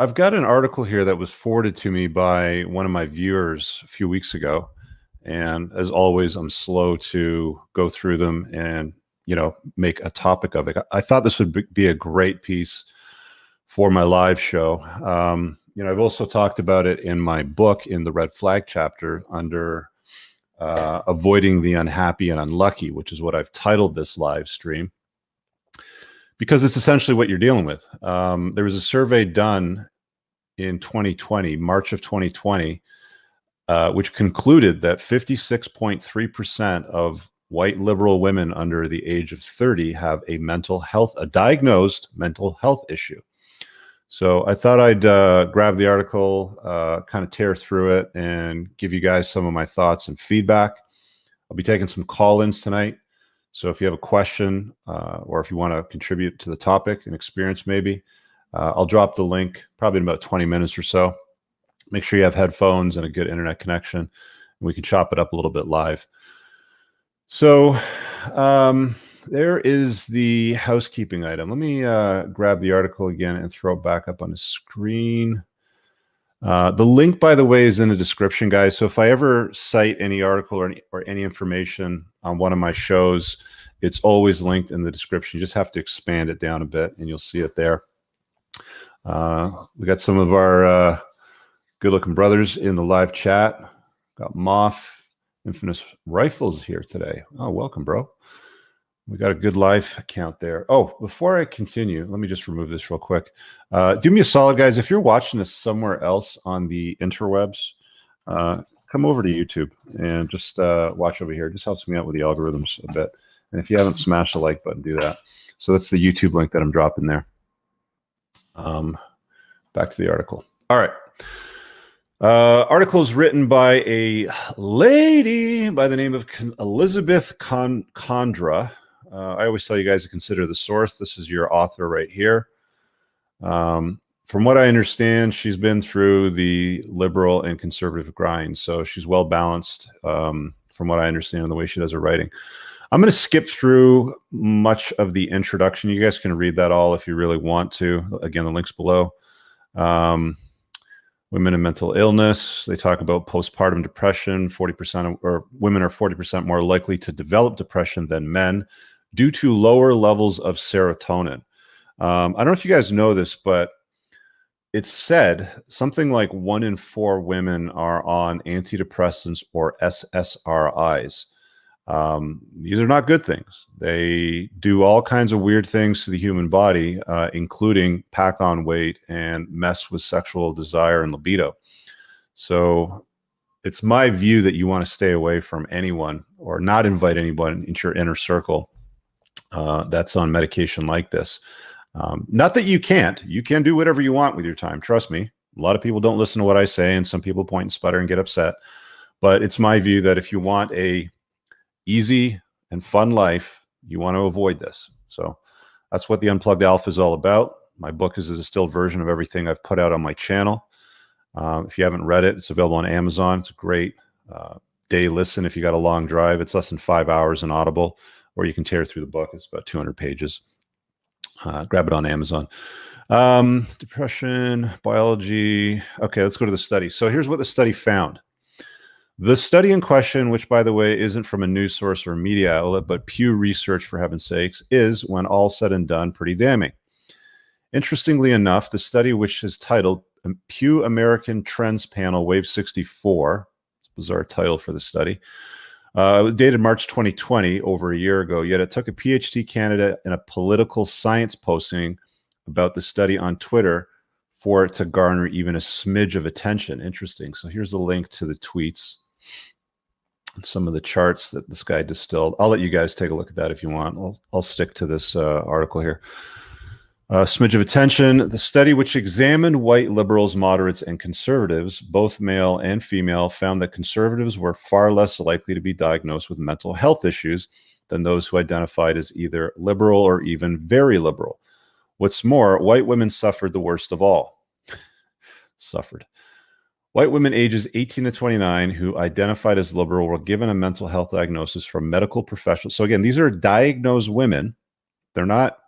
I've got an article here that was forwarded to me by one of my viewers a few weeks ago. And as always, I'm slow to go through them and, make a topic of it. I thought this would be a great piece for my live show. I've also talked about it in my book in the red flag chapter under avoiding the unhappy and unlucky, which is what I've titled this live stream, because it's essentially what you're dealing with. There was a survey done in 2020, March of 2020, which concluded that 56.3% of white liberal women under the age of 30 have a diagnosed mental health issue. So I thought I'd grab the article, kind of tear through it, and give you guys some of my thoughts and feedback. I'll be taking some call-ins tonight. So if you have a question or if you want to contribute to the topic and experience maybe, I'll drop the link probably in about 20 minutes or so. Make sure you have headphones and a good internet connection, and we can chop it up a little bit live. So there is the housekeeping item. Let me grab the article again and throw it back up on the screen. The link, by the way, is in the description, guys. So if I ever cite any article or any information on one of my shows, it's always linked in the description. You just have to expand it down a bit, and you'll see it there. We got some of our good-looking brothers in the live chat. Got Moth Infamous Rifles here today. Oh, welcome, bro. We got a good live account there. Oh, before I continue, let me just remove this real quick. Do me a solid, guys. If you're watching this somewhere else on the interwebs, come over to YouTube and just watch over here. It just helps me out with the algorithms a bit. And if you haven't smashed the like button, do that. So that's the YouTube link that I'm dropping there. Back to the article. All right. Article is written by a lady by the name of Elizabeth Condra. I always tell you guys to consider the source. This is your author right here. From what I understand, she's been through the liberal and conservative grind, so she's well balanced from what I understand in the way she does her writing. I'm going to skip through much of the introduction. You guys can read that all if you really want to. Again, the link's below. Women and mental illness. They talk about postpartum depression. 40% or women are 40% more likely to develop depression than men due to lower levels of serotonin. I don't know if you guys know this, but it's said something like 1 in 4 women are on antidepressants or SSRIs. These are not good things. They do all kinds of weird things to the human body, including pack on weight and mess with sexual desire and libido. So it's my view that you want to stay away from anyone or not invite anyone into your inner circle that's on medication like this. Not that you can't. You can do whatever you want with your time. Trust me. A lot of people don't listen to what I say, and some people point and sputter and get upset. But it's my view that if you want a easy and fun life, you want to avoid this. So that's what the Unplugged Alpha is all about. My book is a distilled version of everything I've put out on my channel. If you haven't read it, it's available on Amazon. It's a great day listen if you got a long drive. It's less than 5 hours in Audible, or you can tear through the book. It's about 200 pages. Grab it on Amazon. Depression, biology. Okay, let's go to the study. So here's what the study found. The study in question, which, by the way, isn't from a news source or a media outlet, but Pew Research, for heaven's sakes, is, when all said and done, pretty damning. Interestingly enough, the study, which is titled Pew American Trends Panel Wave 64, it's a bizarre title for the study, it was dated March 2020, over a year ago, yet it took a PhD candidate in a political science posting about the study on Twitter for it to garner even a smidge of attention. Interesting. So here's the link to the tweets. Some of the charts that this guy distilled. I'll let you guys take a look at that if you want. I'll stick to this article here. Smidge of attention. The study, which examined white liberals, moderates, and conservatives, both male and female, found that conservatives were far less likely to be diagnosed with mental health issues than those who identified as either liberal or even very liberal. What's more, white women suffered the worst of all. Suffered. White women ages 18 to 29 who identified as liberal were given a mental health diagnosis from medical professionals. So again, these are diagnosed women. They're not,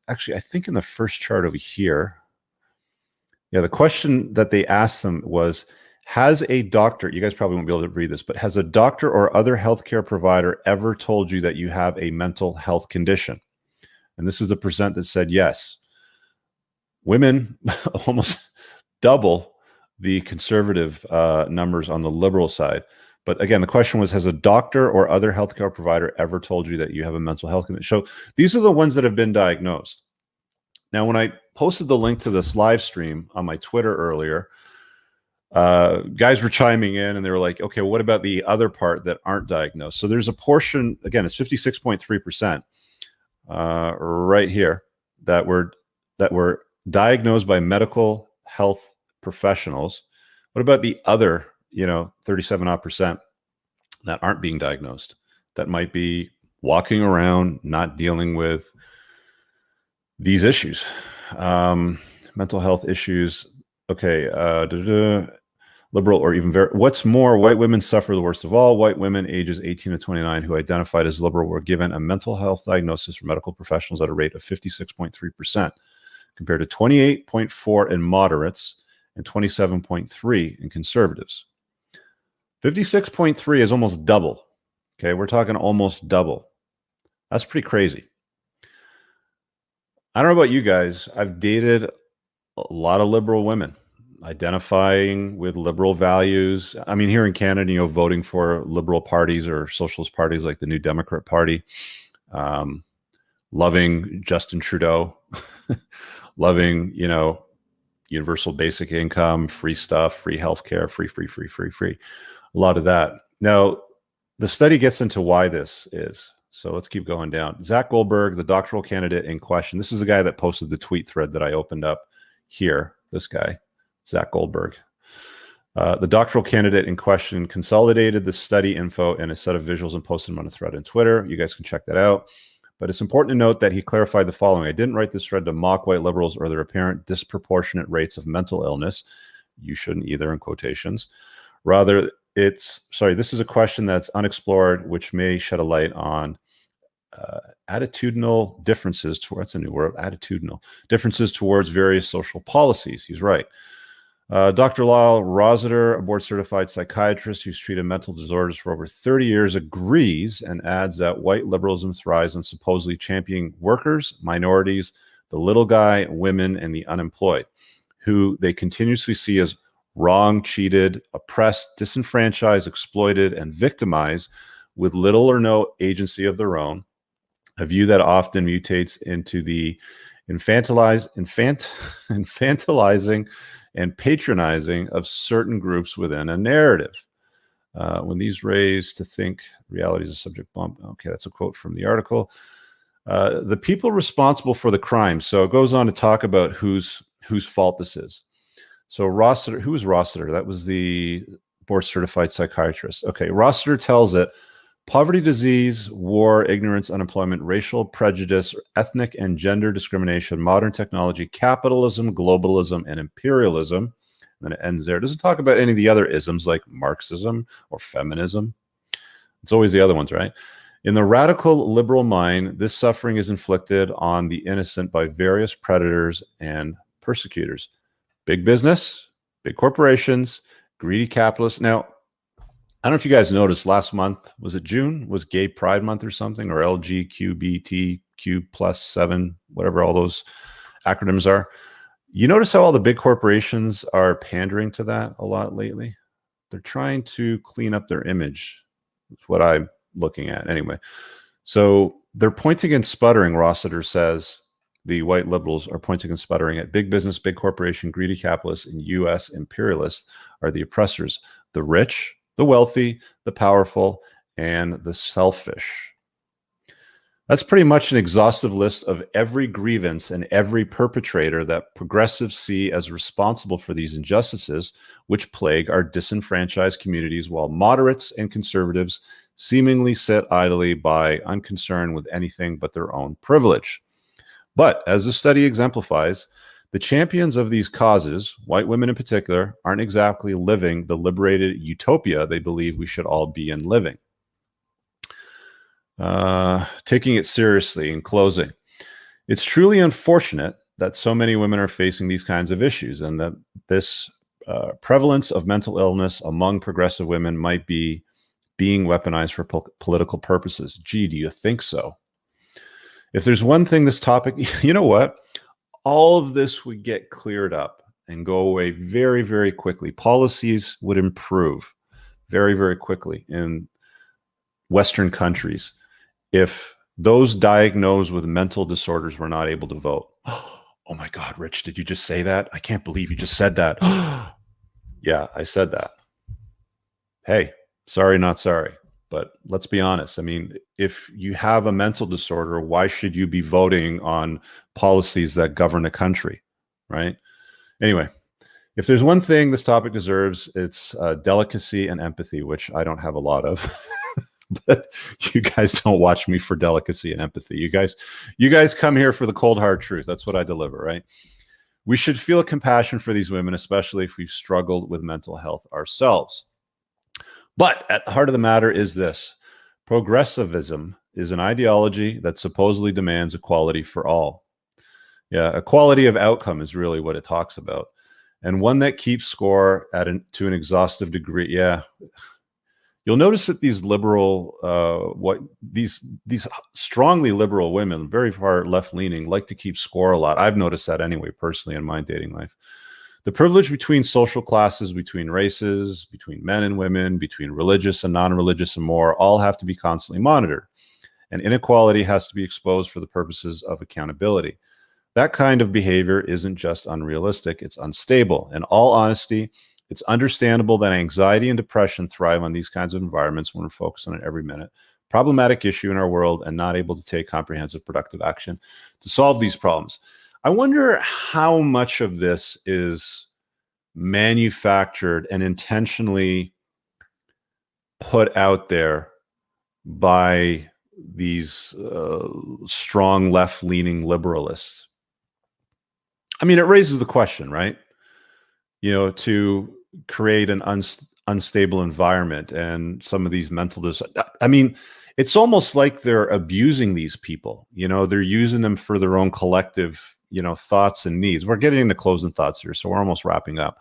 actually, I think in the first chart over here, Yeah, the question that they asked them was, has a doctor, you guys probably won't be able to read this, but has a doctor or other healthcare provider ever told you that you have a mental health condition? And this is the percent that said yes. Women almost double the conservative numbers on the liberal side. But again, the question was, has a doctor or other healthcare provider ever told you that you have a mental health condition? So these are the ones that have been diagnosed. Now, when I posted the link to this live stream on my Twitter earlier, guys were chiming in and they were like, okay, what about the other part that aren't diagnosed? So there's a portion, again, it's 56.3% right here that were diagnosed by medical health professionals. What about the other, 37% that aren't being diagnosed, that might be walking around, not dealing with these issues, mental health issues? Okay. Liberal or even what's more, white women suffer the worst of all. White women ages 18 to 29 who identified as liberal were given a mental health diagnosis from medical professionals at a rate of 56.3%, compared to 28.4% in moderates and 27.3% in conservatives. 56.3% is almost double. Okay, we're talking almost double. That's pretty crazy. I don't know about you guys. I've dated a lot of liberal women identifying with liberal values. I mean, here in Canada, voting for liberal parties or socialist parties like the New Democrat Party, loving Justin Trudeau, loving, universal basic income, free stuff, free healthcare, free. A lot of that. Now, the study gets into why this is. So let's keep going down. Zach Goldberg, the doctoral candidate in question. This is the guy that posted the tweet thread that I opened up here. This guy, Zach Goldberg. The doctoral candidate in question consolidated the study info in a set of visuals and posted them on a thread on Twitter. You guys can check that out. But it's important to note that he clarified the following. I didn't write this thread to mock white liberals or their apparent disproportionate rates of mental illness. You shouldn't either, in quotations. Rather, this is a question that's unexplored, which may shed a light on attitudinal differences that's a new word, attitudinal differences towards various social policies. He's right. Dr. Lyle Rossiter, a board-certified psychiatrist who's treated mental disorders for over 30 years, agrees and adds that white liberalism thrives on supposedly championing workers, minorities, the little guy, women, and the unemployed, who they continuously see as wrong, cheated, oppressed, disenfranchised, exploited, and victimized with little or no agency of their own, a view that often mutates into the infantilizing and patronizing of certain groups within a narrative. When these raised to think reality is a subject bump. Okay, that's a quote from the article. The people responsible for the crime. So it goes on to talk about whose fault this is. So Rossiter, who was Rossiter? That was the board-certified psychiatrist. Okay, Rossiter tells it, poverty, disease, war, ignorance, unemployment, racial prejudice, ethnic and gender discrimination, modern technology, capitalism, globalism, and imperialism. And then it ends there. It doesn't talk about any of the other isms like Marxism or feminism. It's always the other ones, right? In the radical liberal mind, this suffering is inflicted on the innocent by various predators and persecutors. Big business, big corporations, greedy capitalists. Now, I don't know if you guys noticed last month, was it June? Was Gay Pride Month or something? Or LGBTQ+7, whatever all those acronyms are. You notice how all the big corporations are pandering to that a lot lately? They're trying to clean up their image. That's what I'm looking at anyway. So they're pointing and sputtering, Rossiter says. The white liberals are pointing and sputtering at big business, big corporation, greedy capitalists, and U.S. imperialists are the oppressors. The rich, the wealthy, the powerful, and the selfish. That's pretty much an exhaustive list of every grievance and every perpetrator that progressives see as responsible for these injustices, which plague our disenfranchised communities, while moderates and conservatives seemingly sit idly by, unconcerned with anything but their own privilege. But as the study exemplifies, the champions of these causes, white women in particular, aren't exactly living the liberated utopia they believe we should all be in living. Taking it seriously in closing, it's truly unfortunate that so many women are facing these kinds of issues, and that this prevalence of mental illness among progressive women might be being weaponized for political purposes. Gee, do you think so? If there's one thing this topic, you know what? All of this would get cleared up and go away very, very quickly. Policies would improve very, very quickly in Western countries if those diagnosed with mental disorders were not able to vote. Oh my God, Rich, did you just say that? I can't believe you just said that. Yeah, I said that. Hey, sorry, not sorry. But let's be honest. I mean, if you have a mental disorder, why should you be voting on policies that govern a country, right? Anyway, if there's one thing this topic deserves, it's delicacy and empathy, which I don't have a lot of. But you guys don't watch me for delicacy and empathy. You guys come here for the cold hard truth. That's what I deliver, right? We should feel compassion for these women, especially if we've struggled with mental health ourselves. But at the heart of the matter is this: progressivism is an ideology that supposedly demands equality for all. Yeah, equality of outcome is really what it talks about, and one that keeps score to an exhaustive degree. Yeah, you'll notice that these liberal, these strongly liberal women, very far left leaning, like to keep score a lot. I've noticed that anyway, personally, in my dating life. The privilege between social classes, between races, between men and women, between religious and non-religious and more, all have to be constantly monitored. And inequality has to be exposed for the purposes of accountability. That kind of behavior isn't just unrealistic, it's unstable. In all honesty, it's understandable that anxiety and depression thrive on these kinds of environments when we're focused on it every minute. Problematic issue in our world and not able to take comprehensive, productive action to solve these problems. I wonder how much of this is manufactured and intentionally put out there by these strong left-leaning liberalists. I mean, it raises the question, right? You know, to create an unstable environment and some of these mental disorders. I mean, it's almost like they're abusing these people. You know, they're using them for their own collective, you know, thoughts and needs. We're getting into closing thoughts here, so we're almost wrapping up.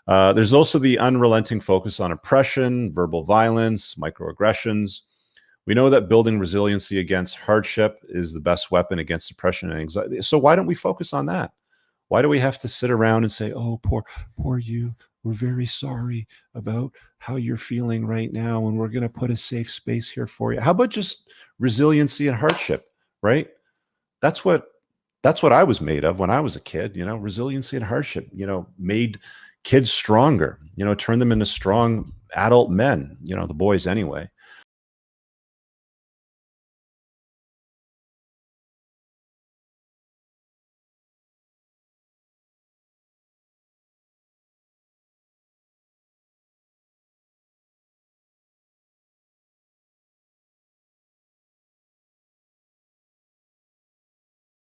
There's also the unrelenting focus on oppression, verbal violence, microaggressions. We know that building resiliency against hardship is the best weapon against depression and anxiety. So why don't we focus on that? Why do we have to sit around and say, oh, poor you, we're very sorry about how you're feeling right now, and we're going to put a safe space here for you? How about just resiliency and hardship, right? That's what I was made of when I was a kid. You know, resiliency and hardship, you know, made kids stronger, you know, turned them into strong adult men, you know, the boys anyway.